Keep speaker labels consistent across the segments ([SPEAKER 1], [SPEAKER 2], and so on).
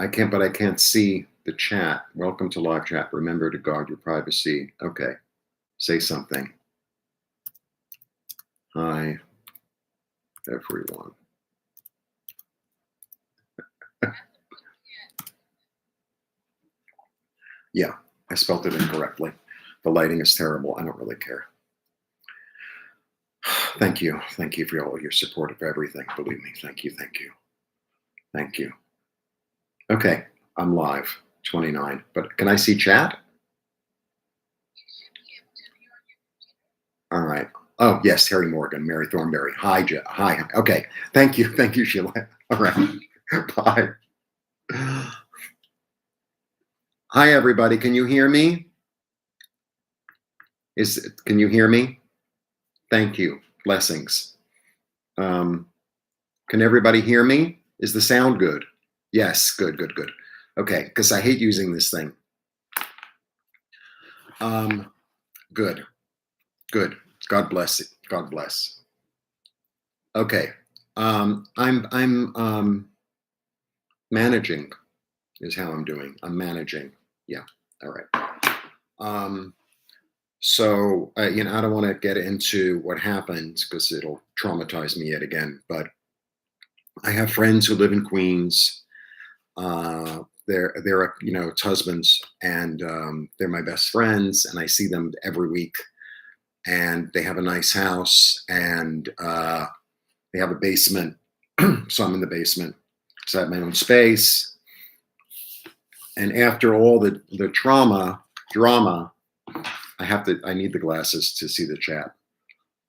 [SPEAKER 1] I can't see the chat. Welcome to live chat. Remember to guard your privacy. Okay. Say something. Hi, everyone. Yeah, I spelled it incorrectly. The lighting is terrible. I don't really care. Thank you. Thank you for all your support of everything. Believe me. Thank you. Thank you. Thank you. Okay, I'm live. 29. But can I see chat? All right. Oh, yes, Terry Morgan, Mary Thornberry. Hi, hi. Okay. Thank you. Thank you, Sheila. All right. Bye. Hi, everybody. Can you hear me? Can you hear me? Thank you. Blessings. Can everybody hear me? Is the sound good? Yes. Good, good, good. Okay, because I hate using this thing. Good. Good. God bless it. God bless. Okay. I'm managing is how I'm doing. I'm managing. Yeah. All right. So I don't want to get into what happened because it'll traumatize me yet again. But I have friends who live in Queens. They're husbands, and they're my best friends, and I see them every week. And they have a nice house, and they have a basement. So I'm in the basement. So I have my own space. And after all the drama, I need the glasses to see the chat.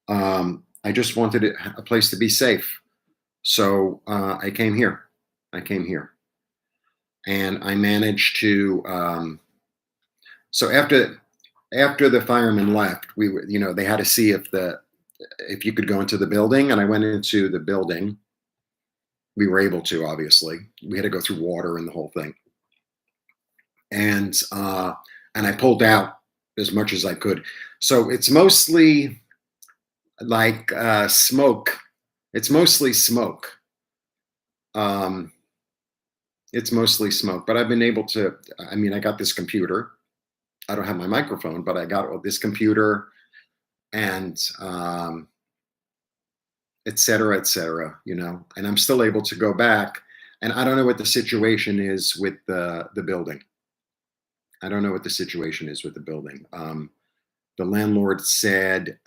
[SPEAKER 1] I just wanted a place to be safe. So I came here. And I managed to, so after the firemen left, we were, they had to see if you could go into the building, and I went into the building. We were able to, obviously. We had to go through water and the whole thing. And I pulled out as much as I could. So it's mostly like smoke. It's mostly smoke. It's mostly smoke, but I've been able to, I got this computer. I don't have my microphone, but I got this computer and et cetera, and I'm still able to go back. And I don't know what the situation is with the building. I don't know what the situation is with the building. The landlord said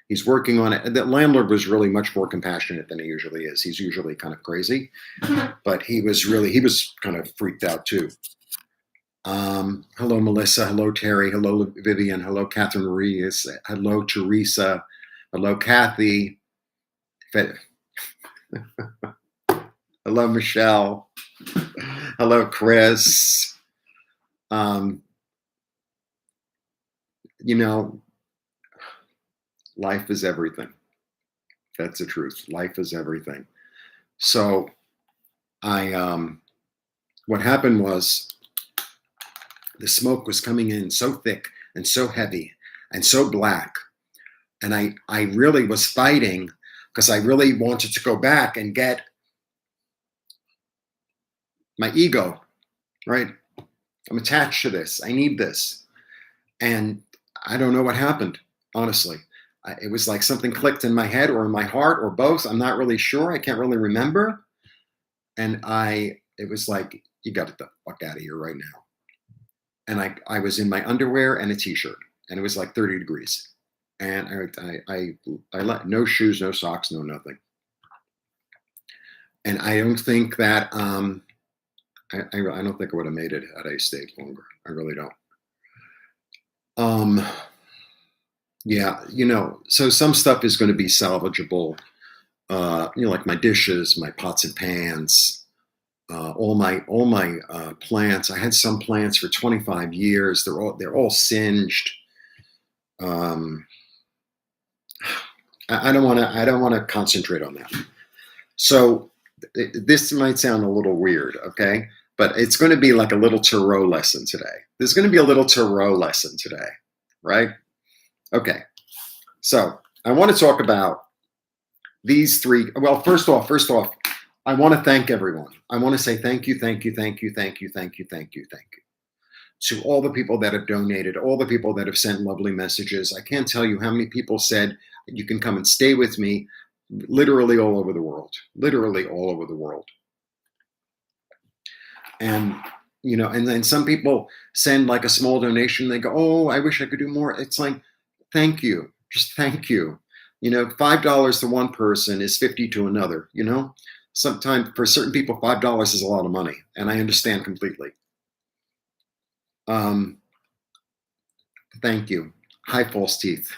[SPEAKER 1] he's working on it. The landlord was really much more compassionate than he usually is. He's usually kind of crazy, but he was kind of freaked out too. Hello, Melissa. Hello, Terry. Hello, Vivian. Hello, Catherine Ruiz. Hello, Teresa. Hello, Kathy. Hello, Michelle. Hello, Chris. Life is everything. That's the truth. Life is everything. So what happened was the smoke was coming in so thick and so heavy and so black. And I really was fighting because I really wanted to go back and get my ego, right? I'm attached to this. I need this. And I don't know what happened, honestly. It was like something clicked in my head or in my heart or both. I'm not really sure. I can't really remember. And it was like, you got to get the fuck out of here right now. And I was in my underwear and a t-shirt, and it was like 30 degrees. And I let no shoes, no socks, no nothing. And I don't think that I don't think I would have made it had I stayed longer. I really don't. Yeah, so some stuff is going to be salvageable. Like my dishes, my pots and pans, all my plants. I had some plants for 25 years. They're all singed. I don't want to concentrate on that. So this might sound a little weird, okay? But it's going to be like a little tarot lesson today. There's going to be a little tarot lesson today, right? Okay. So I want to talk about these three. Well, first off, I want to thank everyone. I want to say thank you, thank you, thank you, thank you, thank you, thank you, thank you to all the people that have donated, all the people that have sent lovely messages. I can't tell you how many people said, you can come and stay with me, literally all over the world, literally all over the world. And, and then some people send like a small donation. They go, oh, I wish I could do more. It's like, thank you. Just thank you. $5 to one person is 50 to another, Sometimes for certain people, $5 is a lot of money. And I understand completely. Thank you. Hi, False Teeth.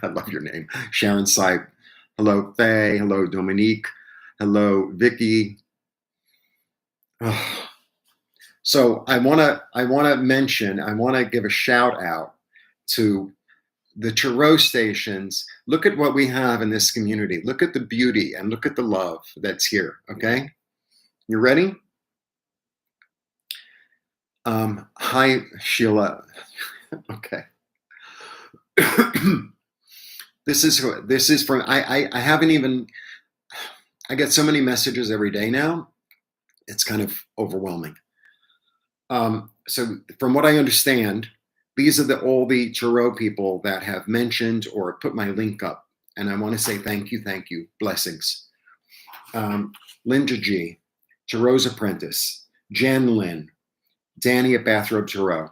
[SPEAKER 1] I love your name. Sharon Sipe. Hello, Faye. Hello, Dominique. Hello, Vicky. So I want to give a shout out to the Tarot stations. Look at what we have in this community. Look at the beauty and look at the love that's here. Okay. You ready? Hi, Sheila. Okay. This is from, I haven't even, I get so many messages every day now. It's kind of overwhelming. So from what I understand, these are all the Tarot people that have mentioned or put my link up. And I want to say thank you, blessings. Linda G, Tarot's Apprentice, Jan Lynn, Danny at Bathrobe Tarot,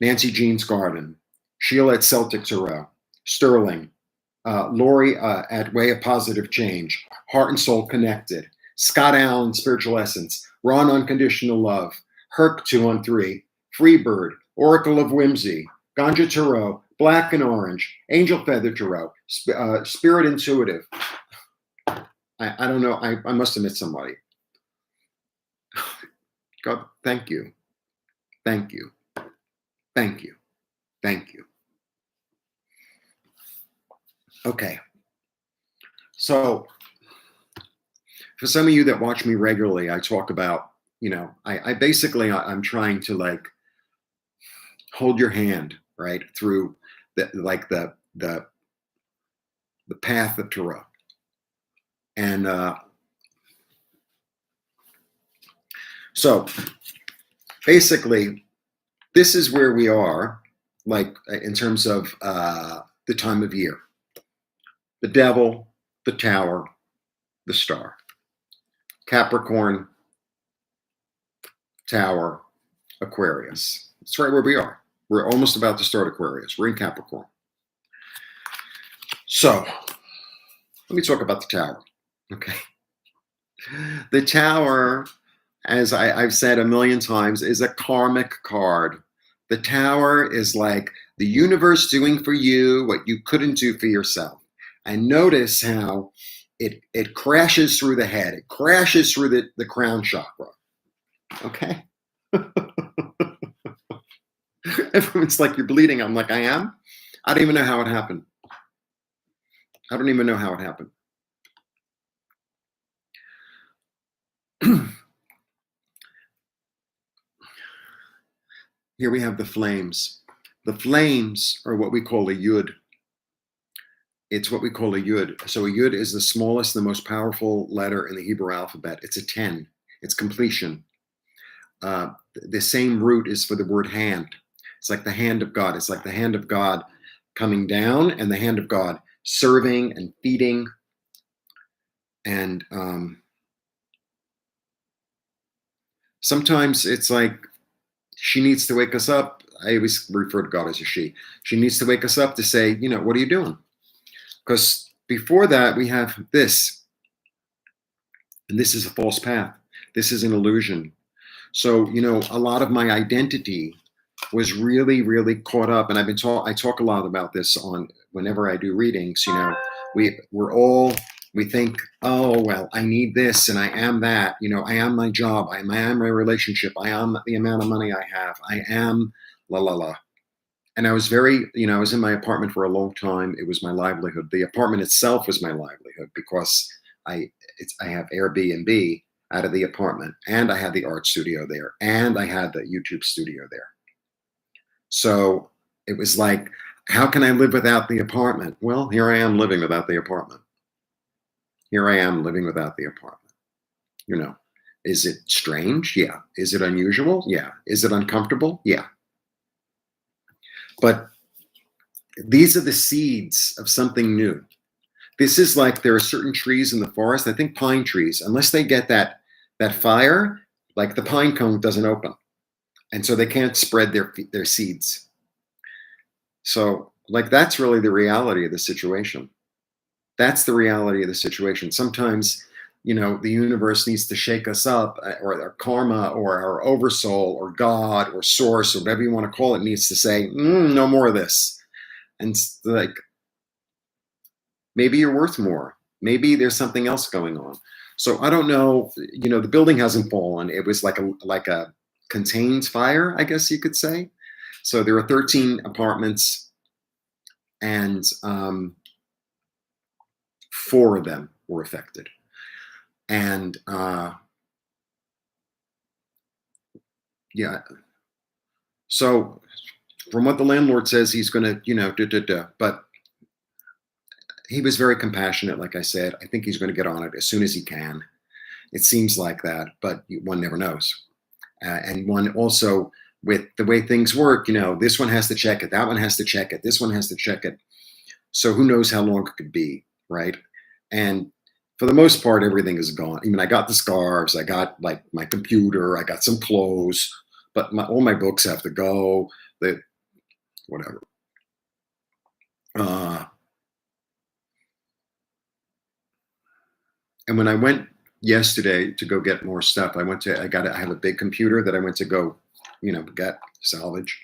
[SPEAKER 1] Nancy Jean's Garden, Sheila at Celtic Tarot, Sterling, Lori at Way of Positive Change, Heart and Soul Connected, Scott Allen, Spiritual Essence, Ron Unconditional Love, Herc 213, Freebird, Oracle of Whimsy, Ganja Tarot, Black and Orange, Angel Feather Tarot, Spirit Intuitive. I don't know. I must have missed somebody. God, thank you. Thank you. Thank you. Thank you. Okay. So for some of you that watch me regularly, I talk about, I basically, I'm trying to like hold your hand, right, through the path of Tarot. And so basically, this is where we are, like in terms of the time of year. The Devil, the Tower, the Star. Capricorn, Tower, Aquarius. That's right where we are. We're almost about to start Aquarius. We're in Capricorn. So let me talk about the Tower. Okay. The Tower, as I've said a million times, is a karmic card. The Tower is like the universe doing for you what you couldn't do for yourself. And notice how it crashes through the head. It crashes through the crown chakra. Okay? Everyone's like, you're bleeding. I'm like, I am? I don't even know how it happened. I don't even know how it happened. Here we have the flames. The flames are what we call a yud. It's what we call a yud. So a yud is the smallest, the most powerful letter in the Hebrew alphabet. It's a 10. It's completion. The same root is for the word hand. It's like the hand of God. It's like the hand of God coming down and the hand of God serving and feeding. And sometimes it's like she needs to wake us up. I always refer to God as a she. She needs to wake us up to say, what are you doing? Because before that, we have this. And this is a false path. This is an illusion. So, a lot of my identity was really, really caught up. And I talk a lot about this on whenever I do readings. We think, oh, well, I need this and I am that. I am my job. I am my relationship. I am the amount of money I have. I am la la la. And I was I was in my apartment for a long time. It was my livelihood. The apartment itself was my livelihood because I have Airbnb out of the apartment, and I had the art studio there, and I had the YouTube studio there. So it was like, how can I live without the apartment? Well, here I am living without the apartment. Here I am living without the apartment. You know, is it strange? Yeah. Is it unusual? Yeah. Is it uncomfortable? Yeah. But these are the seeds of something new. This is like there are certain trees in the forest. I think pine trees, unless they get that fire, like the pine cone doesn't open, and so they can't spread their seeds. So, like that's really the reality of the situation. That's the reality of the situation. Sometimes, the universe needs to shake us up, or our karma, or our oversoul, or God, or source, or whatever you want to call it, needs to say, no more of this. And like, maybe you're worth more. Maybe there's something else going on. So I don't know. The building hasn't fallen. It was like a contained fire, I guess you could say. So there are 13 apartments, and 4 of them were affected. And yeah, so from what the landlord says, he's going to, but he was very compassionate. Like I said, I think he's going to get on it as soon as he can. It seems like that, but one never knows. And one also, with the way things work, this one has to check it, that one has to check it, this one has to check it. So who knows how long it could be, right? And for the most part, everything is gone. I mean, I got the scarves, I got like my computer, I got some clothes, but all my books have to go. Whatever. Uh, and when I went yesterday to go get more stuff, I have a big computer that I went to go, get salvage,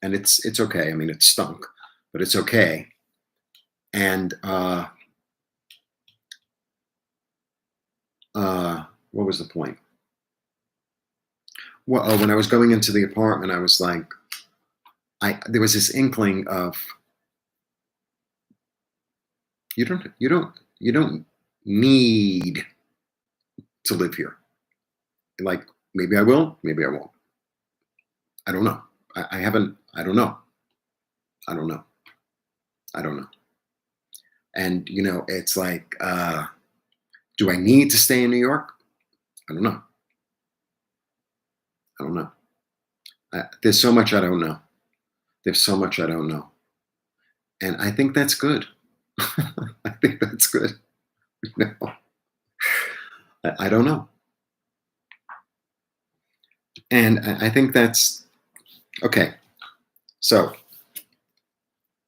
[SPEAKER 1] and it's okay. I mean, it stunk, but it's okay. And what was the point? Well, when I was going into the apartment, I was like, there was this inkling of you don't need to live here. Like, maybe I will, maybe I won't. I don't know. I haven't. I don't know. I don't know. I don't know. And it's like, do I need to stay in New York? I don't know. I don't know. There's so much I don't know. There's so much I don't know. And I think that's good. I think that's good. No, I don't know. And I think that's okay. So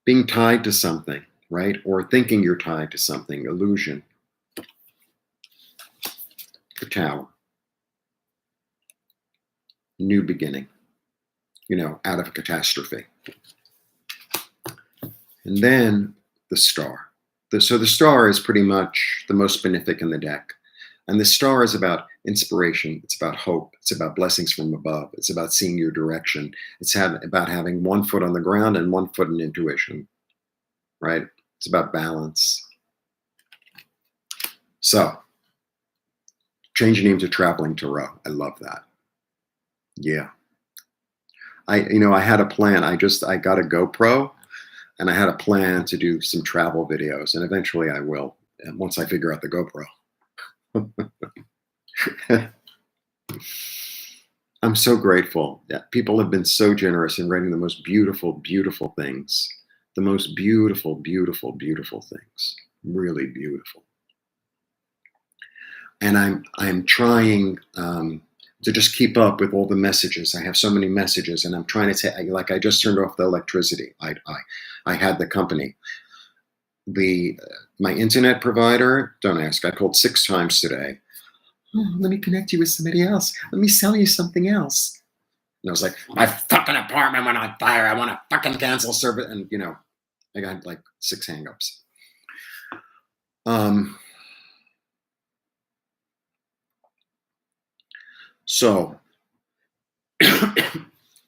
[SPEAKER 1] being tied to something, right? Or thinking you're tied to something, illusion, the tower, new beginning, out of a catastrophe. And then the star. So the star is pretty much the most benefic in the deck. And the star is about inspiration. It's about hope. It's about blessings from above. It's about seeing your direction. It's about having one foot on the ground and one foot in intuition, right? It's about balance. So change your name to Traveling Tarot. I love that. Yeah. I had a plan. I got a GoPro, and I had a plan to do some travel videos, and eventually I will, once I figure out the GoPro. I'm so grateful that people have been so generous in writing the most beautiful, beautiful things. The most beautiful, beautiful, beautiful things. Really beautiful. And I'm trying to just keep up with all the messages. I have so many messages, and I'm trying to say, like, I just turned off the electricity. I had the company. My internet provider, don't ask, I called 6 times today. Oh, let me connect you with somebody else. Let me sell you something else. And I was like, my fucking apartment went on fire. I want to fucking cancel service. And, I got like 6 hangups. So,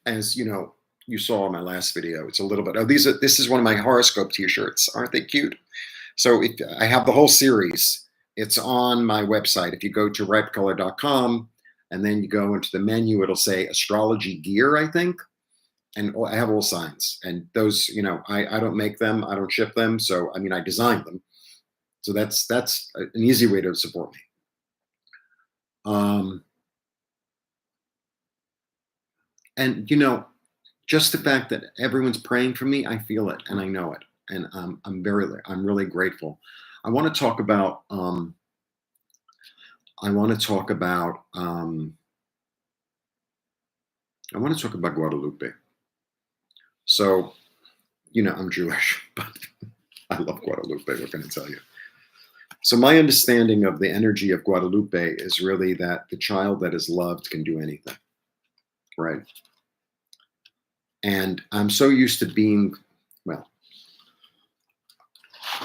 [SPEAKER 1] as you saw in my last video, it's a little bit. This is one of my horoscope T-shirts. Aren't they cute? So I have the whole series. It's on my website. If you go to ripecolor.com and then you go into the menu, it'll say astrology gear, I think. And I have all signs. And those, I don't make them. I don't ship them. So, I mean, I designed them. So that's an easy way to support me. Um, and just the fact that everyone's praying for me, I feel it and I know it, and I'm really grateful. I want to talk about I want to talk about I want to talk about Guadalupe. So I'm Jewish, but I love Guadalupe. What can I tell you? So my understanding of the energy of Guadalupe is really that the child that is loved can do anything, right? And I'm so used to being, well,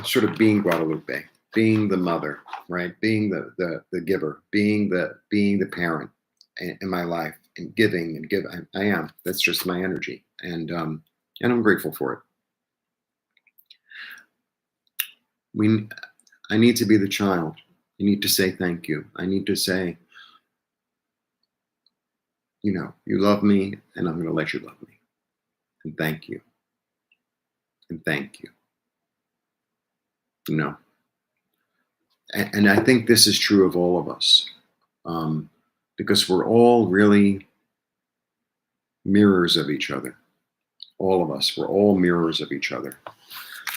[SPEAKER 1] sort of being Guadalupe, being the mother, right? Being the giver, being the parent in my life, and giving and give. I am. That's just my energy, and I'm grateful for it. We, I need to be the child. I need to say thank you. I need to say, you love me, and I'm going to let you love me, and thank you, and thank you. You know, and I think this is true of all of us, because we're all really mirrors of each other. All of us, we're all mirrors of each other.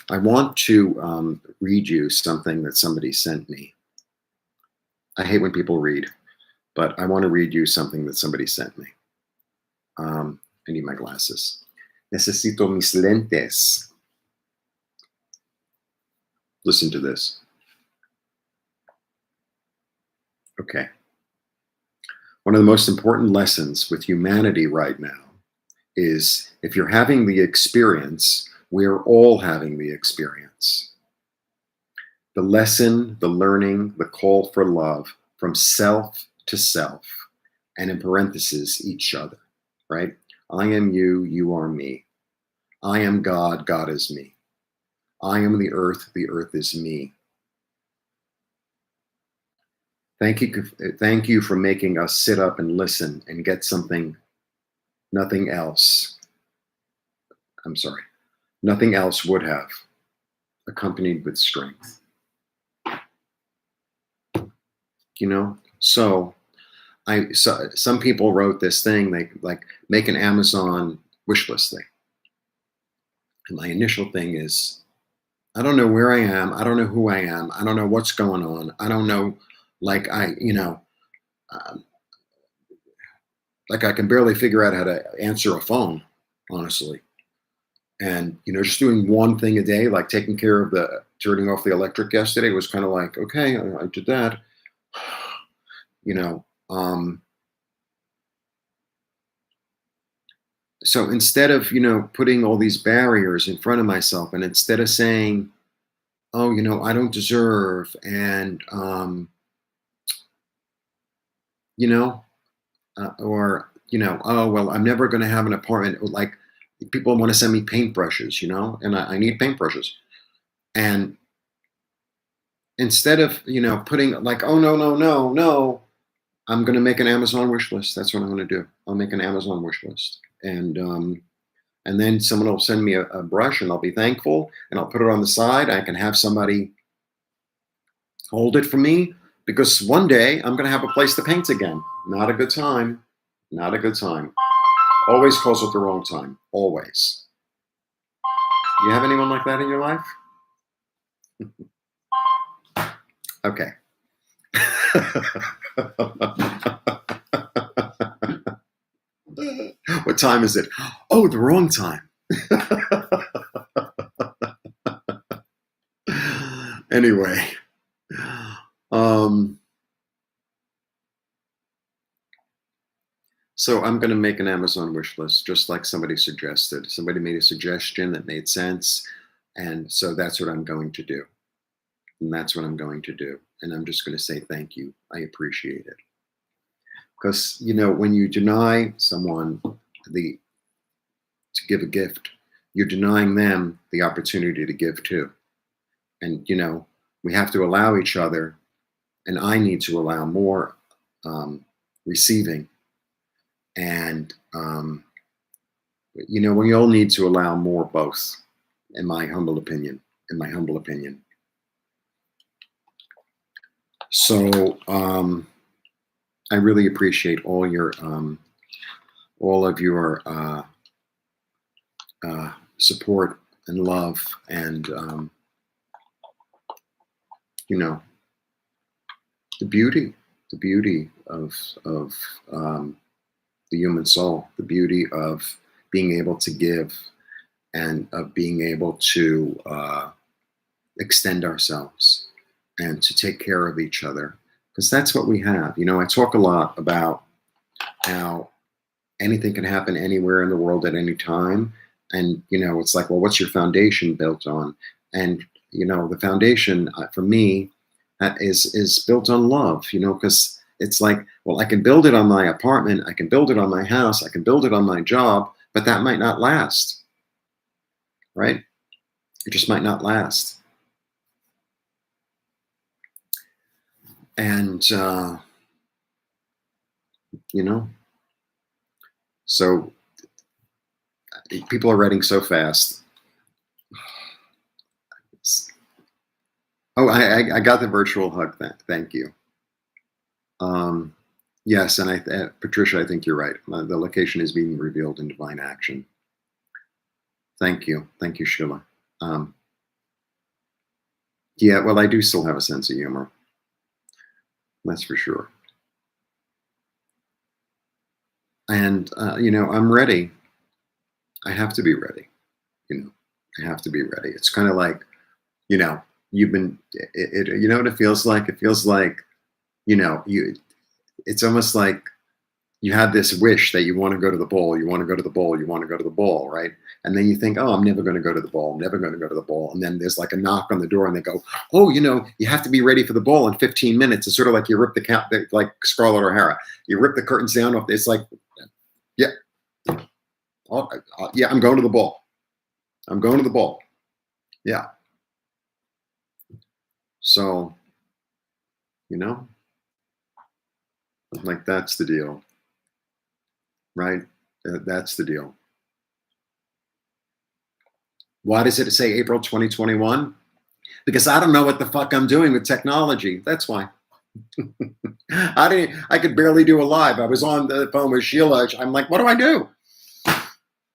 [SPEAKER 1] I want to read you something that somebody sent me. I hate when people read, but I want to read you something that somebody sent me. I need my glasses. Necesito mis lentes. Listen to this. Okay. One of the most important lessons with humanity right now is if you're having the experience, we're all having the experience. The lesson, the learning, the call for love from self to self, and in parentheses, each other, right? I am you, you are me. I am God, God is me. I am the earth is me. Thank you for making us sit up and listen and get something nothing else, nothing else would have, accompanied with strength. So some people wrote this thing, they like make an Amazon wish list thing. And my initial thing is, I don't know where I am. I don't know who I am. I don't know what's going on. I don't know, like um, like I can barely figure out how to answer a phone, honestly. And just doing one thing a day, like taking care of turning off the electric yesterday, was kind of like, okay, I did that. you know um so instead of putting all these barriers in front of myself, and instead of saying, oh, I don't deserve, and you know or oh, well, I'm never going to have an apartment, or like people want to send me paintbrushes, and I need paintbrushes. And instead of putting like, oh, no, no, no, no, I'm going to make an Amazon wish list. That's what I'm going to do. I'll make an Amazon wish list, and then someone will send me a brush, and I'll be thankful, and I'll put it on the side. I can have somebody hold it for me, because one day I'm going to have a place to paint again. Not a good time. Not a good time. Always calls at the wrong time. Always. You have anyone like that in your life? Okay. What time is it? Oh, the wrong time. Anyway, so I'm going to make an Amazon wish list, just like somebody suggested. Somebody made a suggestion that made sense, and so that's what I'm going to do. And that's what I'm going to do. And I'm just going to say thank you. I appreciate it. Because when you deny someone to give a gift, you're denying them the opportunity to give too. And we have to allow each other, and I need to allow more receiving. And we all need to allow more both, in my humble opinion. So I really appreciate all of your support and love, and you know, the beauty, the beauty of the human soul, the beauty of being able to give, and of being able to extend ourselves and to take care of each other, because that's what we have. I talk a lot about how anything can happen anywhere in the world at any time. And, it's like, well, what's your foundation built on? And, the foundation for me is built on love, because it's like, well, I can build it on my apartment, I can build it on my house, I can build it on my job, but that might not last, right? It just might not last. And, so people are writing so fast. Oh, I got the virtual hug. Thank you. Yes, and Patricia, I think you're right. The location is being revealed in divine action. Thank you, Sheila. Yeah, well, I do still have a sense of humor. That's for sure. And I'm ready. I have to be ready. I have to be ready. It's kind of like, you've been. You know what it feels like? It feels like, it's almost like you have this wish that you want to go to the ball, you want to go to the ball, you want to go to the ball, right? And then you think, oh, I'm never going to go to the ball, I'm never going to go to the ball. And then there's like a knock on the door and they go, oh, you have to be ready for the ball in 15 minutes. It's sort of like you rip like Scarlett O'Hara. You rip the curtains down off. It's like, yeah, yeah, I'm going to the ball. I'm going to the ball. Yeah. So, like that's the deal. Right? That's the deal. Why does it say April 2021? Because I don't know what the fuck I'm doing with technology. That's why. I could barely do a live. I was on the phone with Sheila. I'm like, what do I do?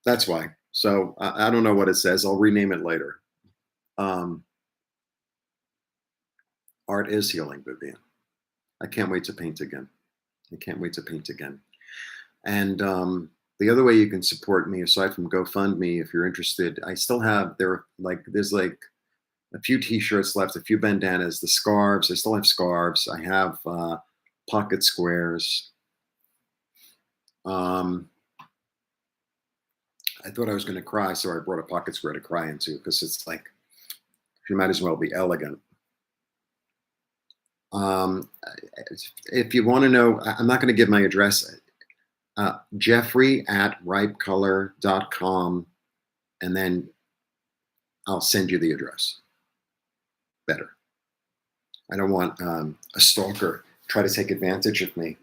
[SPEAKER 1] That's why. So I don't know what it says. I'll rename it later. Art is healing, Vivian. I can't wait to paint again. I can't wait to paint again. And the other way you can support me, aside from GoFundMe, if you're interested, I still have there's like a few T-shirts left, a few bandanas, the scarves. I still have scarves. I have pocket squares. I thought I was going to cry, so I brought a pocket square to cry into, because it's like, you might as well be elegant. If you want to know, I'm not going to give my address. Jeffrey@ripecolor.com, and then I'll send you the address. Better. I don't want a stalker try to take advantage of me.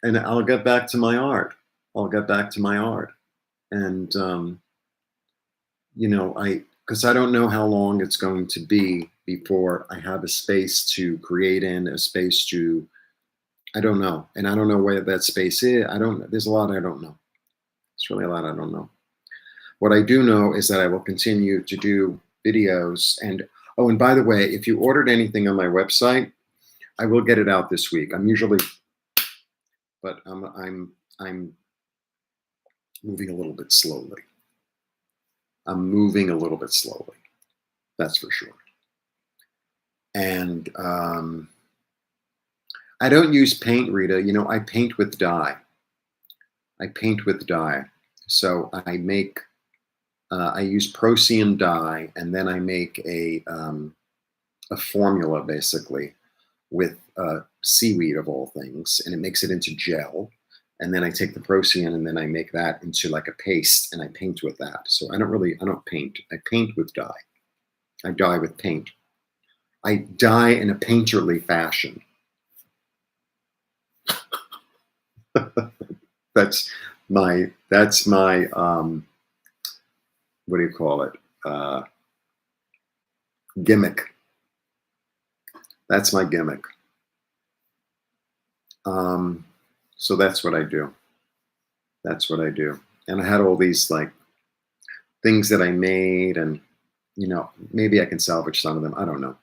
[SPEAKER 1] And I'll get back to my art. And because I don't know how long it's going to be before I have a space to create in, a space to, I don't know. And I don't know where that space is. There's a lot I don't know. It's really a lot I don't know. What I do know is that I will continue to do videos. And by the way, if you ordered anything on my website, I will get it out this week. I'm moving a little bit slowly. That's for sure. And I don't use paint, Rita. I paint with dye. So I make, I use Procyon dye, and then I make a formula basically with seaweed of all things, and it makes it into gel. And then I take the Procyon and then I make that into like a paste, and I paint with that. So I don't paint. I paint with dye. I dye with paint. I dye in a painterly fashion. That's my what do you call it? gimmick. That's my gimmick. So that's what I do. That's what I do. And I had all these like things that I made, and maybe I can salvage some of them. I don't know.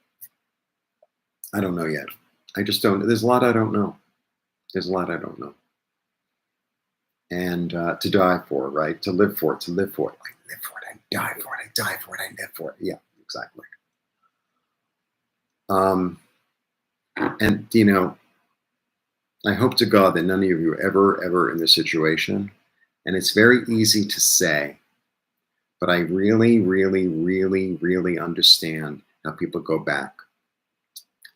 [SPEAKER 1] I don't know yet. I just don't. There's a lot I don't know. There's a lot I don't know. And to die for, right? To live for it. To live for it. I live for it. I die for it. I die for it. I live for it. Yeah, exactly. And I hope to God that none of you are ever in this situation. And it's very easy to say, but I really, really, really, really understand how people go back.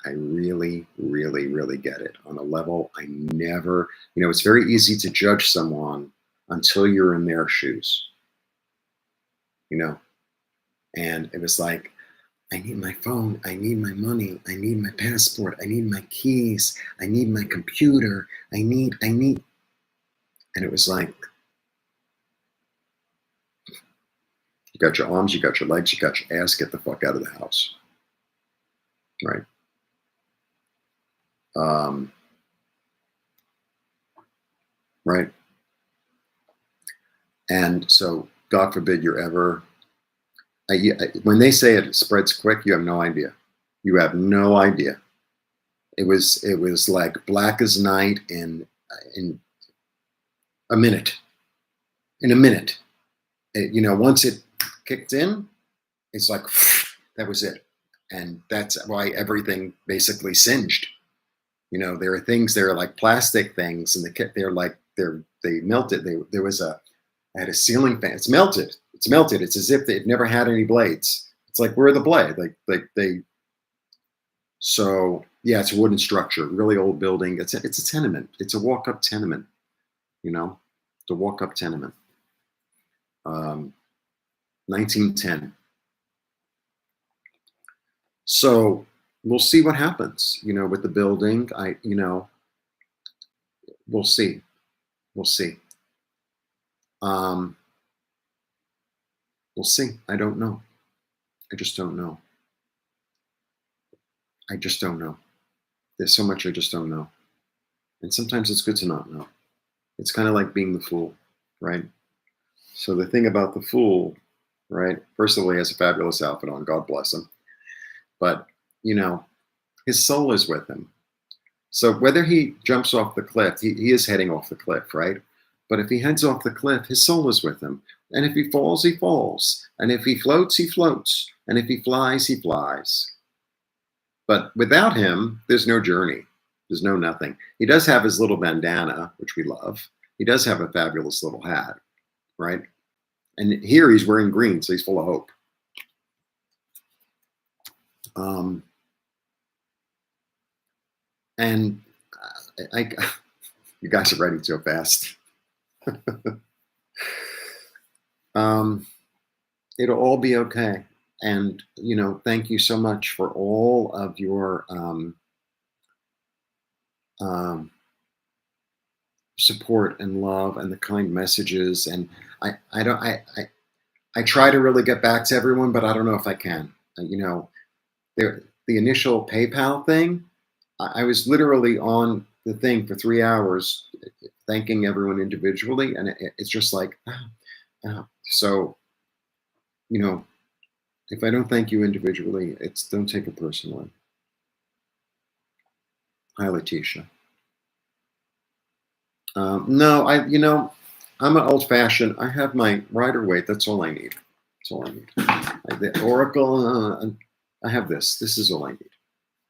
[SPEAKER 1] I really, really, really get it on a level I never, it's very easy to judge someone until you're in their shoes, and it was like, I need my phone, I need my money, I need my passport, I need my keys, I need my computer, I need, and it was like, you got your arms, you got your legs, you got your ass, get the fuck out of the house, right? Right. And so, God forbid you're ever, when they say it spreads quick, you have no idea. You have no idea. It was like black as night in a minute. In a minute, once it kicked in, it's like that was it, and that's why everything basically singed. There are things, there are like plastic things, and they melted. I had a ceiling fan. It's melted. It's melted. It's as if they've never had any blades. It's like, where are the blade? So yeah, it's a wooden structure, really old building. It's a tenement. It's a walk-up tenement. It's a walk-up tenement. 1910. So we'll see what happens, with the building. We'll see. We'll see. We'll see. I don't know. I just don't know. I just don't know. There's so much I just don't know. And sometimes it's good to not know. It's kind of like being the fool, right? So the thing about the fool, right? First of all, he has a fabulous outfit on. God bless him. But, his soul is with him. So whether he jumps off the cliff, he is heading off the cliff, right? But if he heads off the cliff, his soul is with him. And if he falls, he falls. And if he floats, he floats. And if he flies, he flies. But without him, there's no journey. There's no nothing. He does have his little bandana, which we love. He does have a fabulous little hat, right? And here he's wearing green, so he's full of hope. And you guys are writing so fast. It'll all be okay. And, thank you so much for all of your support and love and the kind messages. And I try to really get back to everyone, but I don't know if I can. The initial PayPal thing, I was literally on the thing for 3 hours, thanking everyone individually, and it's just like, so, if I don't thank you individually, don't take it personally. Hi, Letitia. No, I'm an old-fashioned. I have my Rider-Waite. That's all I need. That's all I need. The Oracle. I have this. This is all I need.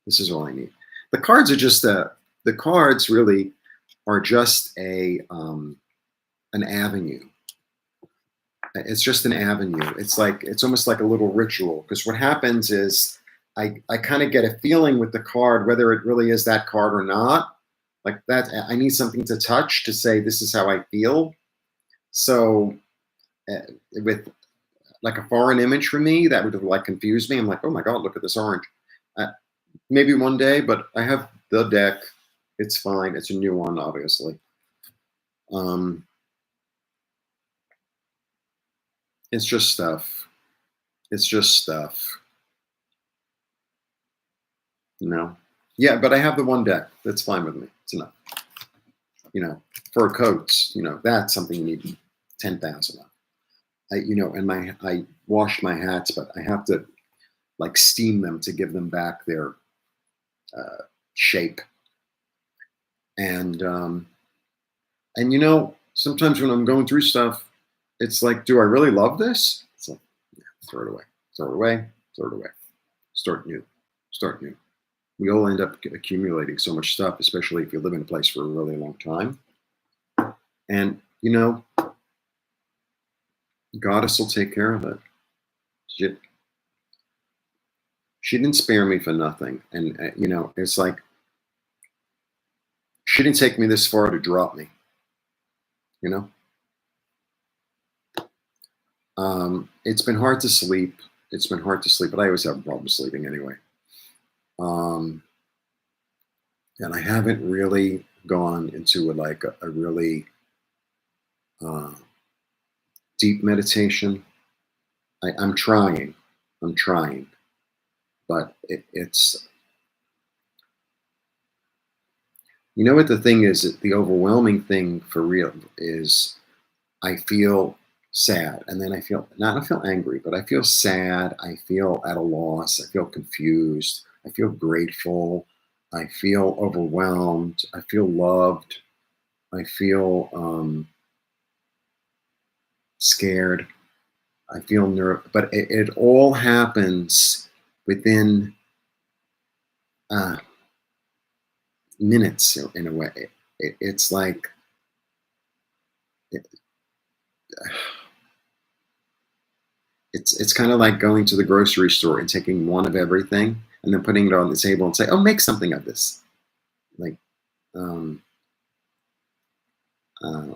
[SPEAKER 1] This is all I need. The cards are just the cards really are just an avenue. It's just an avenue. It's almost like a little ritual, because what happens is I kind of get a feeling with the card, whether it really is that card or not. Like that, I need something to touch to say this is how I feel. So with like a foreign image for me, that would like confuse me. I'm like, oh my God, look at this orange. Maybe one day, but I have the deck. It's fine. It's a new one, obviously. It's just stuff. It's just stuff, you know. Yeah, but I have the one deck. That's fine with me. It's enough. For coats, that's something you need 10,000 of. And I washed my hats, but I have to like steam them to give them back their shape. And sometimes when I'm going through stuff, it's like, do I really love this? It's like, yeah, throw it away, throw it away, throw it away. Start new, start new. We all end up accumulating so much stuff, especially if you live in a place for a really long time. And Goddess will take care of it. She didn't spare me for nothing, and it's like she didn't take me this far to drop me. You know, it's been hard to sleep. It's been hard to sleep, but I always have a problem sleeping anyway. Um, and I haven't really gone into a really uh, deep meditation. I'm trying. I'm trying, but it's what the thing is. The overwhelming thing for real is I feel sad, and then I feel angry, but I feel sad. I feel at a loss. I feel confused. I feel grateful. I feel overwhelmed. I feel loved. I feel scared. I feel but it all happens within uh, minutes in a way. It's like it, it's kind of like going to the grocery store and taking one of everything and then putting it on the table and say, "Oh, make something of this." Like, um, uh,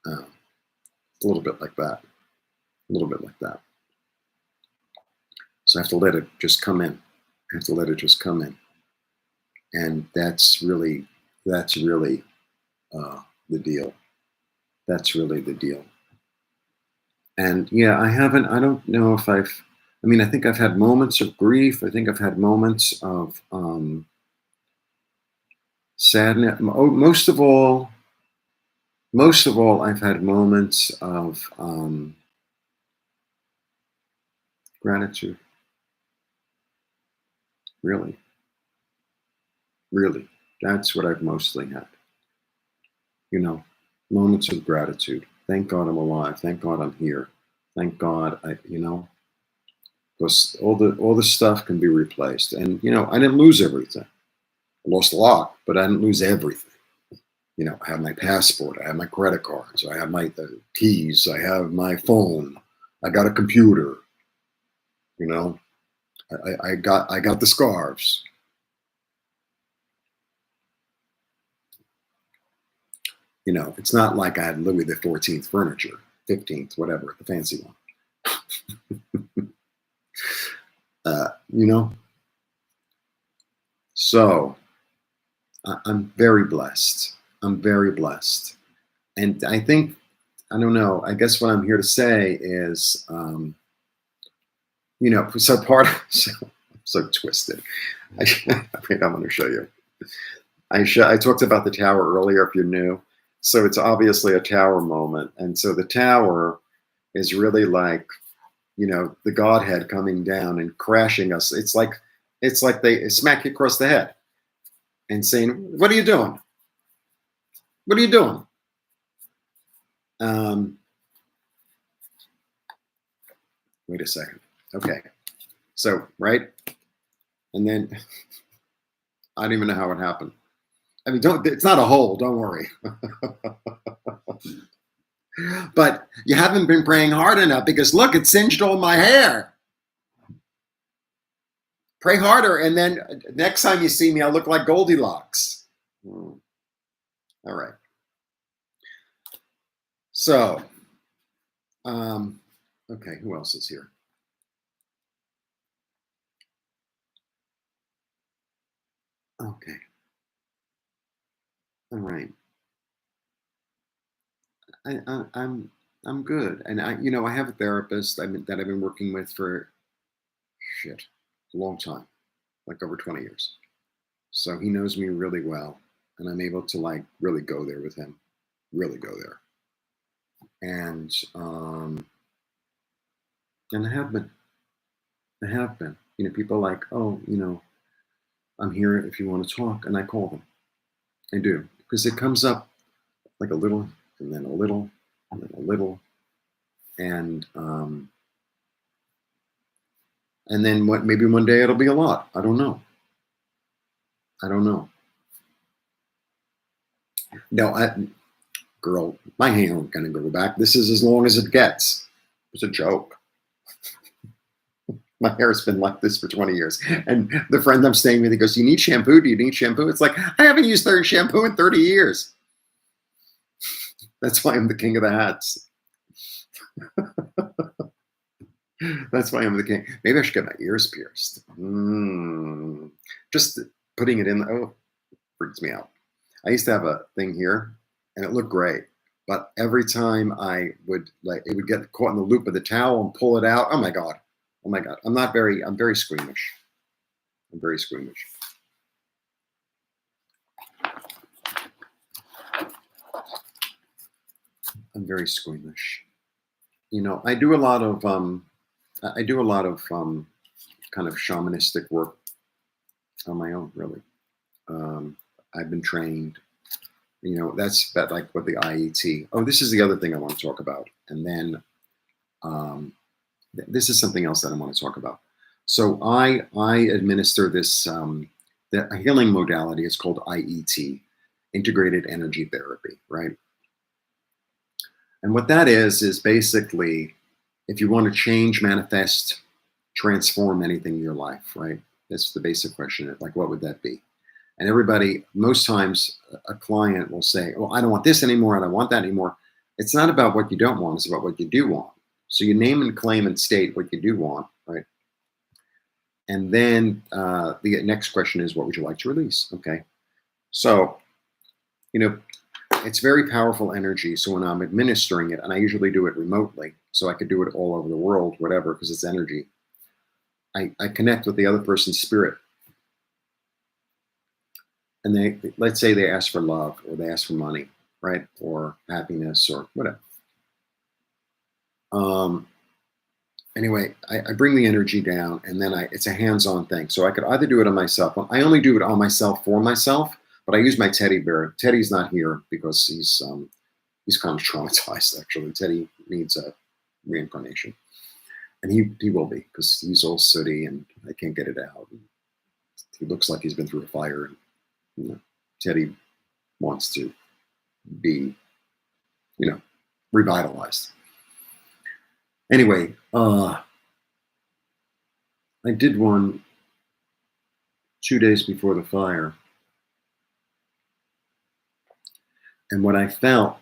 [SPEAKER 1] uh, a little bit like that. A little bit like that. So I have to let it just come in. I have to let it just come in, and that's really uh, the deal. That's really the deal. And yeah, I haven't. I don't know if I've. I mean, I think I've had moments of grief. I think I've had moments of sadness. Most of all, I've had moments of gratitude. Really, really, that's what I've mostly had. You know, moments of gratitude. Thank God I'm alive. Thank God I'm here. Thank God because all the stuff can be replaced. And I didn't lose everything. I lost a lot, but I didn't lose everything. I have my passport, I have my credit cards, I have my keys, I have my phone, I got a computer. You know, I got the scarves. It's not like I had Louis the 14th furniture, 15th, whatever, the fancy one. You know, so I'm very blessed. I'm very blessed, and I don't know. I guess what I'm here to say is, so so twisted. I think I'm going to show you. I talked about the tower earlier. If you're new, so it's obviously a tower moment, and so the tower is really like the Godhead coming down and crashing us. It's like they smack you across the head and saying, "What are you doing? What are you doing?" Um, Wait a second. Okay, so right, and then I don't even know how it happened. I mean, don't. It's not a hole. Don't worry. But you haven't been praying hard enough because look, it singed all my hair. Pray harder, and then next time you see me, I'll look like Goldilocks. All right. So, okay, who else is here? Okay. All right. I'm I'm good. And I have a therapist that I've been working with for shit a long time, like over 20 years. So he knows me really well, and I'm able to like really go there with him, really go there. And I have been, I have been. People are like, oh, I'm here if you want to talk, and I call them. I do because it comes up like a little, and then a little, and then a little, and um, and then what? Maybe one day it'll be a lot. I don't know. I don't know. No, girl, my hair ain't gonna grow back. This is as long as it gets. It's a joke. My hair's been like this for 20 years. And the friend I'm staying with, he goes, "You need shampoo? Do you need shampoo?" It's like, I haven't used shampoo in 30 years. That's why I'm the king of the hats. That's why I'm the king. Maybe I should get my ears pierced. Just putting it in, freaks me out. I used to have a thing here, and it looked great. But every time I would it would get caught in the loop of the towel and pull it out. Oh my god! Oh my god! I'm very squeamish. I'm very squeamish. I'm very squeamish. I do a lot of kind of shamanistic work on my own. Really, I've been trained. That's that like what the IET. Oh, this is the other thing I want to talk about, and then this is something else that I want to talk about. So I administer this the healing modality. It's called IET, integrated energy therapy, right? And what that is basically if you want to change, manifest, transform anything in your life, right? That's the basic question. Like, what would that be? And everybody, most times, a client will say, "Well, I don't want this anymore. I don't want that anymore." It's not about what you don't want. It's about what you do want. So you name and claim and state what you do want, right? And then the next question is, what would you like to release? Okay. So, you know, it's very powerful energy. So when I'm administering it, and I usually do it remotely, so I could do it all over the world, whatever, because it's energy. I connect with the other person's spirit. And let's say they ask for love or they ask for money, right? Or happiness or whatever. Um, anyway, I bring the energy down and then it's a hands-on thing. So I could either do it on myself. I only do it on myself for myself, but I use my teddy bear. Teddy's not here because he's kind of traumatized actually. Teddy needs a reincarnation. And he will be because he's all sooty and I can't get it out. He looks like he's been through a fire. And, Teddy wants to be, revitalized. Anyway, I did one 2 days before the fire. And what I felt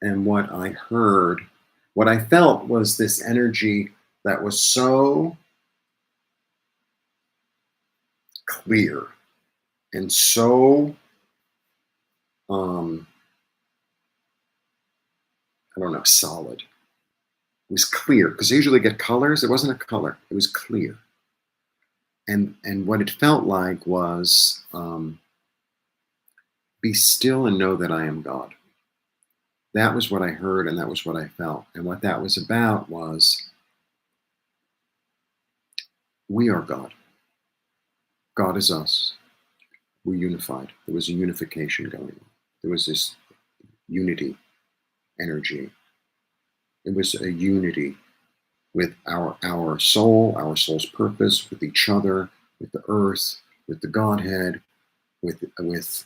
[SPEAKER 1] and what I heard, what I felt was this energy that was so clear and so, I don't know, solid. It was clear because I usually get colors. It wasn't a color. It was clear. And what it felt like was be still and know that I am God. That was what I heard and that was what I felt. And what that was about was we are God. God is us. We're unified. There was a unification going on. There was this unity energy. It was a unity with our soul, our soul's purpose, with each other, with the earth, with the Godhead, with it was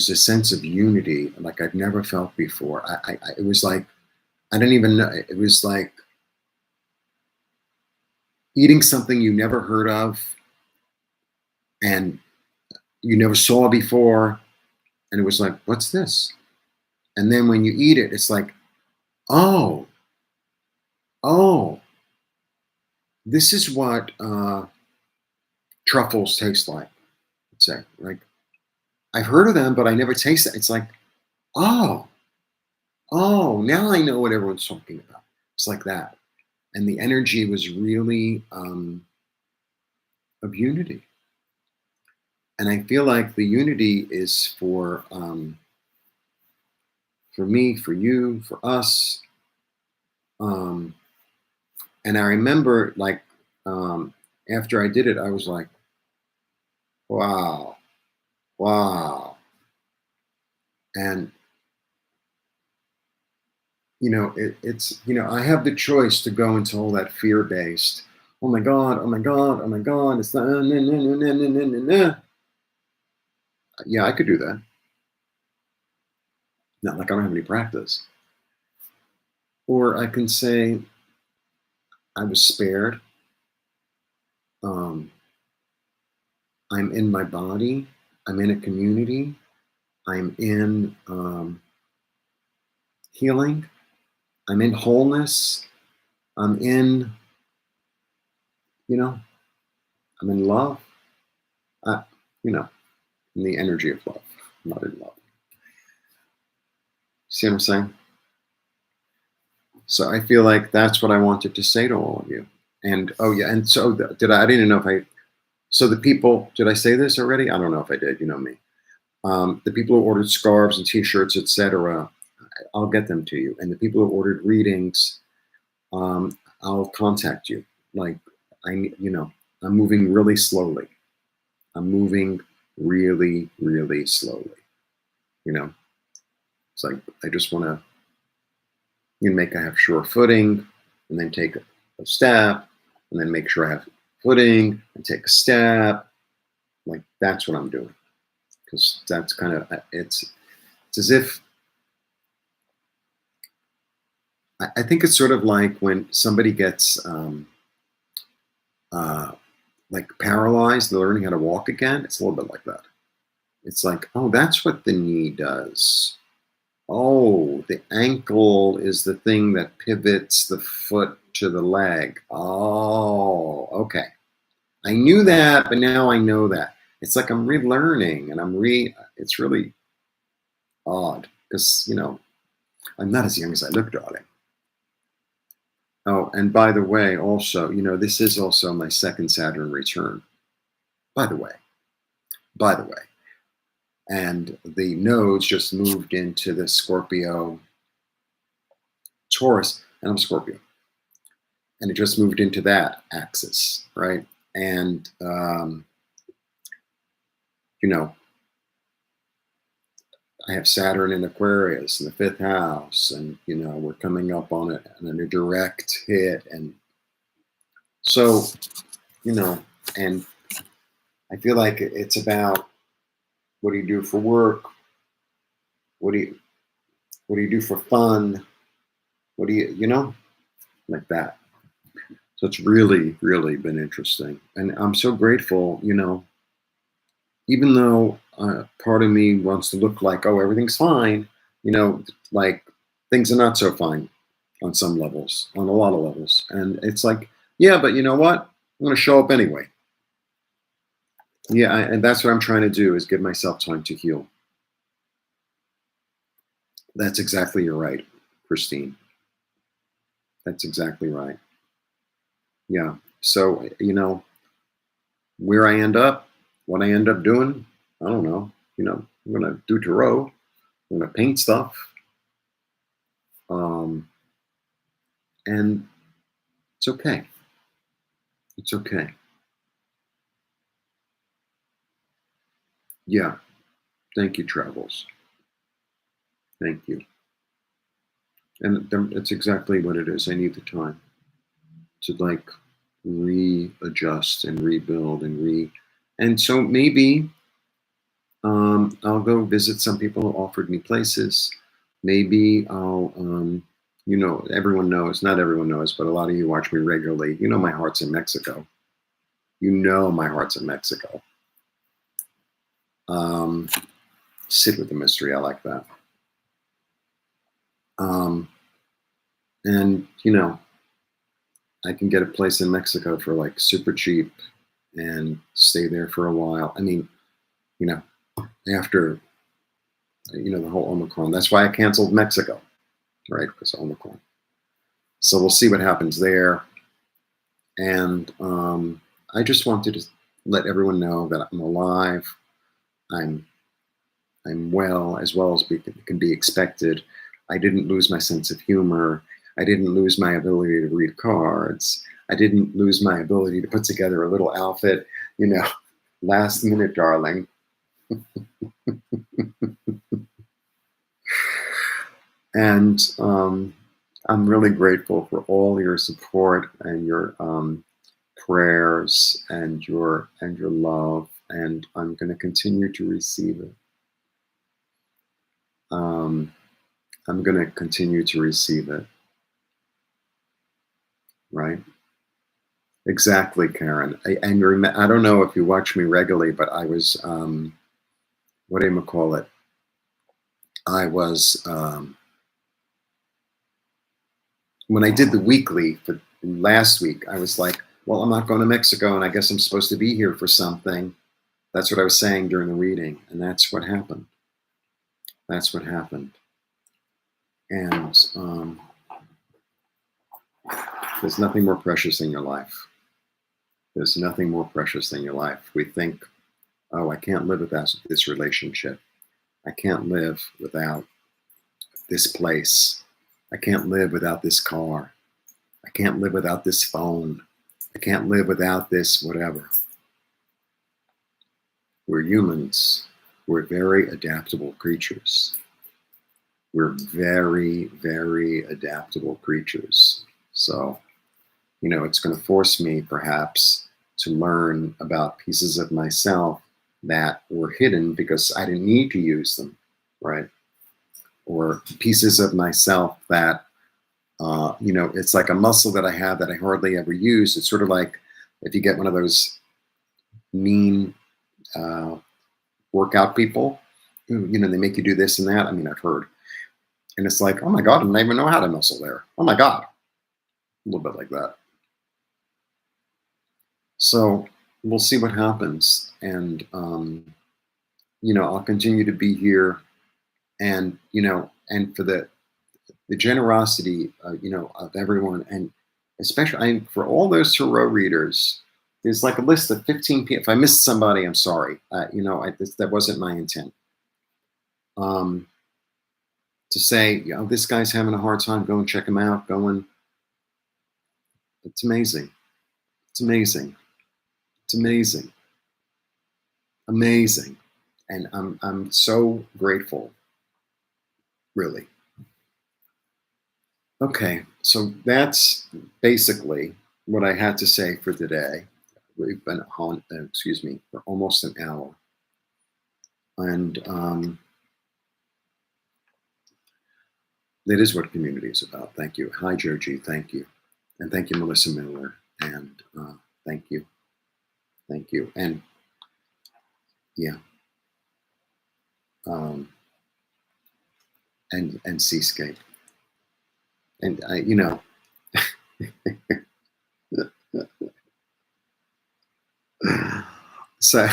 [SPEAKER 1] a sense of unity like I've never felt before. It was like I didn't even know. It was like eating something you never heard of and you never saw before, and it was like, what's this? And then when you eat it, it's like, oh, this is what truffles taste like. Let's say, like I've heard of them, but I never tasted it. It's like, oh, Oh, now I know what everyone's talking about. It's like that. And the energy was really of unity. And I feel like the unity is for me, for you, for us. Um, and I remember like after I did it, I was like, wow, wow. And I have the choice to go into all that fear based. Oh my God, oh my God, oh my God, it's not, nah, nah, nah, nah, nah, nah, nah, nah. Yeah, I could do that. Not like I don't have any practice. Or I can say, I was spared. Um, I'm in my body. I'm in a community. I'm in healing. I'm in wholeness. I'm in, you know, I'm in love. Uh, you know, in the energy of love, not in love. See what I'm saying? So I feel like that's what I wanted to say to all of you. And oh yeah, and so did I? I didn't know if I. So the people, did I say this already? I don't know if I did. You know me. The people who ordered scarves and T-shirts, etc. I'll get them to you. And the people who ordered readings, I'll contact you. Like I'm moving really slowly. I'm moving really, really slowly. You know, it's like I just want to make I have sure footing, and then take a step, and then make sure I have footing and take a step. Like that's what I'm doing, because that's kind of it's as if I think it's sort of like when somebody gets uh, like paralyzed, they're learning how to walk again. It's a little bit like that. It's like, oh, that's what the knee does. Oh, the ankle is the thing that pivots the foot to the leg. Oh, okay. I knew that, but now I know that. It's like I'm relearning, and it's really odd because, I'm not as young as I look, darling. Oh, and by the way, also, this is also my second Saturn return. By the way, by the way. And the nodes just moved into the Scorpio Taurus, and I'm Scorpio. And it just moved into that axis, right? And, you know, I have Saturn in Aquarius in the fifth house, and, we're coming up on it and a direct hit. And so, you know, and I feel like it's about what do you do for work? What do you, what do you do for fun? What do like that. So it's really, really been interesting. And I'm so grateful, even though part of me wants to look like, oh, everything's fine, like things are not so fine on some levels, on a lot of levels. And it's like, yeah, but you know what? I'm going to show up anyway. Yeah, and that's what I'm trying to do is give myself time to heal. That's exactly you're right, Christine. That's exactly right. Yeah. So, where I end up, what I end up doing, I don't know. I'm going to do tarot. I'm going to paint stuff. Um, and it's okay. It's okay. Yeah. Thank you, Travels. Thank you. And that's exactly what it is. I need the time to like readjust and rebuild and so maybe I'll go visit some people who offered me places. Maybe I'll everyone knows, not everyone knows, but a lot of you watch me regularly. My heart's in Mexico. My heart's in Mexico. Um, Sit with the mystery. I like that. Um, and I can get a place in Mexico for like super cheap and stay there for a while. I mean, you know, after the whole Omicron. That's why I canceled Mexico. right? Because Omicron. So we'll see what happens there. And I just wanted to let everyone know that I'm alive. I'm I'm well as can be expected. I didn't lose my sense of humor. I didn't lose my ability to read cards. I didn't lose my ability to put together a little outfit, you know, last minute, darling. And I'm really grateful for all your support and your prayers and your love, and I'm going to continue to receive it. I'm going to continue to receive it. Right? Exactly, Karen. I don't know if you watch me regularly, but I was what do you call it? I was when I did the weekly for last week, I was like, well, I'm not going to Mexico, and I guess I'm supposed to be here for something. That's what I was saying during the reading, and that's what happened. That's what happened. And there's nothing more precious in your life. There's nothing more precious than your life. We think, oh, I can't live without this relationship. I can't live without this place. I can't live without this car. I can't live without this phone. I can't live without this whatever. We're humans. We're very adaptable creatures. We're very, very adaptable creatures. So, it's going to force me perhaps to learn about pieces of myself that were hidden because I didn't need to use them, right? Or pieces of myself that, it's like a muscle that I have that I hardly ever use. It's sort of like if you get one of those mean workout people, who, they make you do this and that. I mean, I've heard. And it's like, oh my God, I don't even know how to muscle there. Oh my God. A little bit like that. So we'll see what happens. And, I'll continue to be here. And, and for the generosity, of everyone. And especially for all those tarot readers, there's like a list of 15 people. If I missed somebody, I'm sorry. That wasn't my intent. To say, this guy's having a hard time, go and check him out. It's amazing. It's amazing. It's amazing. Amazing. And I'm so grateful, really. Okay, so that's basically what I had to say for today. We've been on, for almost an hour. And that is what community is about. Thank you. Hi, Joji. Thank you. And thank you, Melissa Miller. And thank you. Thank you. And yeah. And Seascape. And so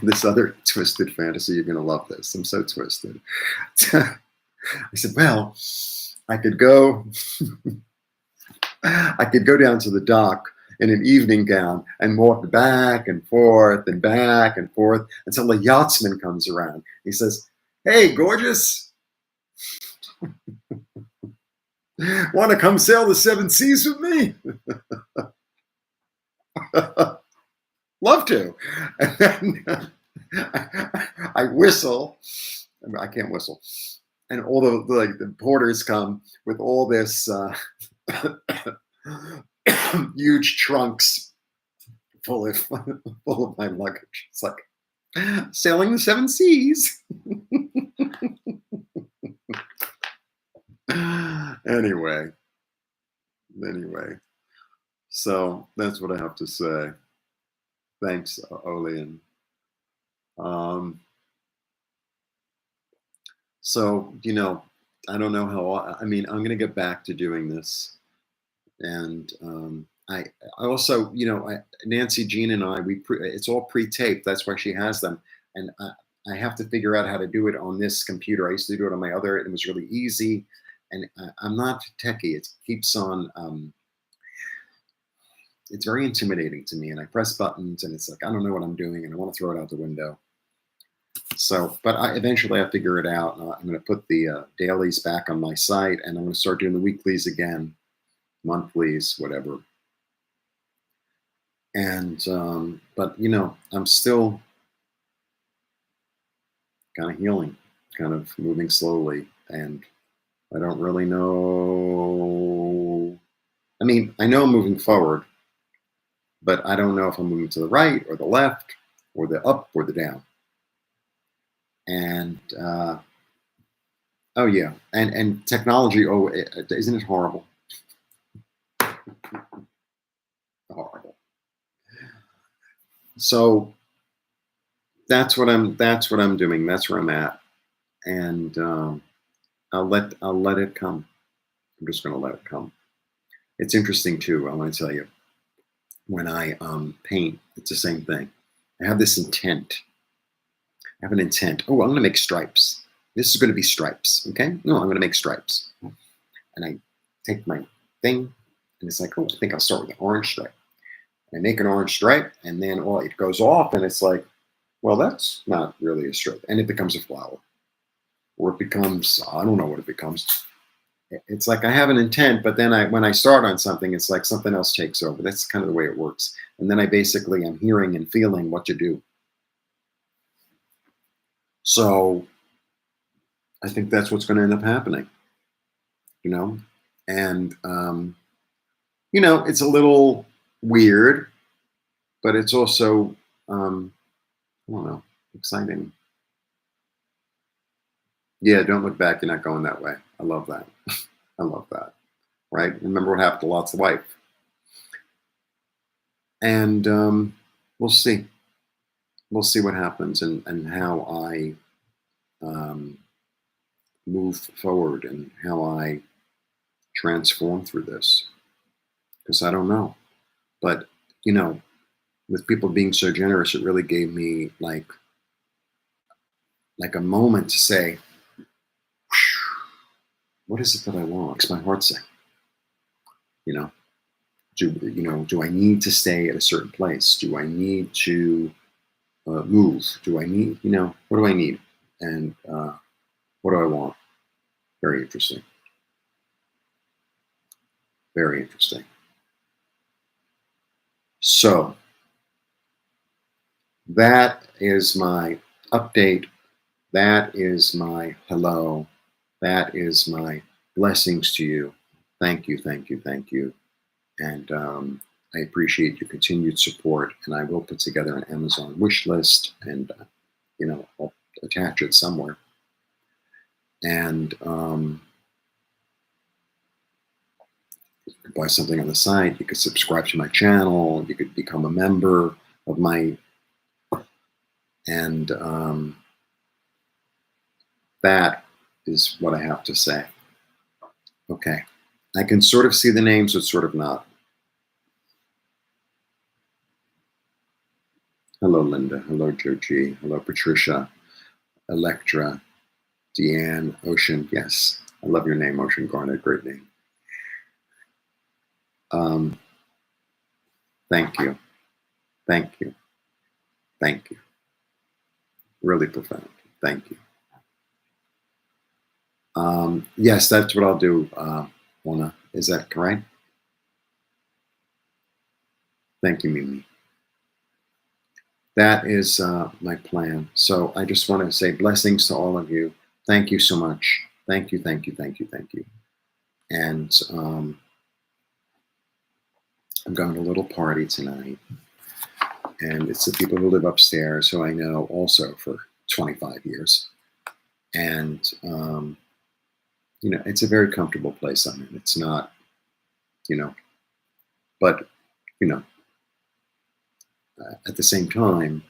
[SPEAKER 1] this other twisted fantasy, you're going to love this. I'm so twisted. I said, well, I could go down to the dock in an evening gown and walk back and forth until the yachtsman comes around. He says, hey, gorgeous. Want to come sail the seven seas with me? Love to. And then I whistle. I can't whistle. And all the porters come with all this huge trunks full of my luggage. It's like sailing the seven seas. Anyway, so that's what I have to say. Thanks, Olean. So, I don't know how, I'm going to get back to doing this. And I also, Nancy, Jean and I, it's all pre-taped. That's why she has them. And I have to figure out how to do it on this computer. I used to do it on my other, it was really easy. and I'm not techie. It keeps on. It's very intimidating to me, and I press buttons, and it's like I don't know what I'm doing, and I want to throw it out the window. So, but eventually I figure it out. I'm going to put the dailies back on my site, and I'm going to start doing the weeklies again, monthlies, whatever. And but I'm still kind of healing, kind of moving slowly, and I don't really know. I mean, I know I'm moving forward, but I don't know if I'm moving to the right or the left or the up or the down. And oh yeah, and technology. Oh, isn't it horrible? Horrible. So that's what I'm doing. That's where I'm at, and I'll let it come. I'm just going to let it come. It's interesting too. I want to tell you, when I paint, it's the same thing. I have this intent. I have an intent. Oh, I'm going to make stripes. This is going to be stripes. Okay? No, I'm going to make stripes. And I take my thing, and it's like, oh, I think I'll start with an orange stripe. And I make an orange stripe, and then it goes off, and it's like, well, that's not really a stripe, and it becomes a flower, or it becomes, I don't know what it becomes. It's like I have an intent, but then when I start on something, it's like something else takes over. That's kind of the way it works. And then I basically am hearing and feeling what to do. So I think that's what's going to end up happening, you know? And, it's a little weird, but it's also, I don't know, exciting. Yeah, don't look back. You're not going that way. I love that. I love that. Right? Remember what happened to Lot's wife. And we'll see. We'll see what happens and how I move forward and how I transform through this. Because I don't know. But, with people being so generous, it really gave me like a moment to say, what is it that I want? Makes my heart sing. You know, do I need to stay at a certain place? Do I need to move? Do I need, what do I need? And what do I want? Very interesting. Very interesting. So that is my update. That is my hello. That is my blessings to you. Thank you, thank you, thank you. And I appreciate your continued support. And I will put together an Amazon wish list, and I'll attach it somewhere. And you could buy something on the site. You could subscribe to my channel. You could become a member of my. And that is what I have to say. Okay. I can sort of see the names, but sort of not. Hello, Linda. Hello, Joe G. Hello, Patricia, Electra, Deanne, Ocean. Yes, I love your name, Ocean Garnet. Great name. Thank you. Thank you. Thank you. Really profound. Thank you. Yes, that's what I'll do, Mona. Is that correct? Thank you, Mimi. That is my plan. So I just want to say blessings to all of you. Thank you so much. Thank you, thank you, thank you, thank you. And I'm going to a little party tonight. And it's the people who live upstairs who I know also for 25 years. And, it's a very comfortable place I'm in. It's not, but, at the same time,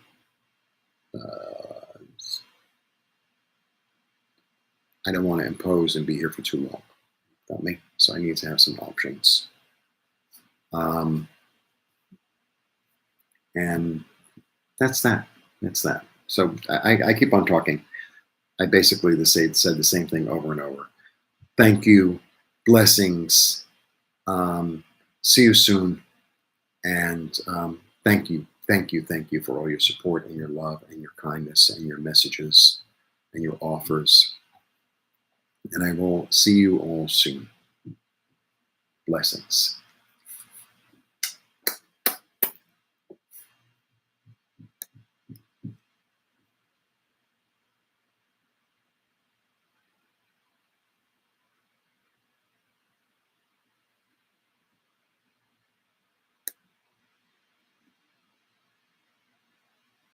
[SPEAKER 1] I don't want to impose and be here for too long. Got me? So I need to have some options. And that's that. That's that. So I keep on talking. I basically said the same thing over and over. Thank you. Blessings. Um, See you soon. And thank you. Thank you. Thank you for all your support and your love and your kindness and your messages and your offers. And I will see you all soon. Blessings.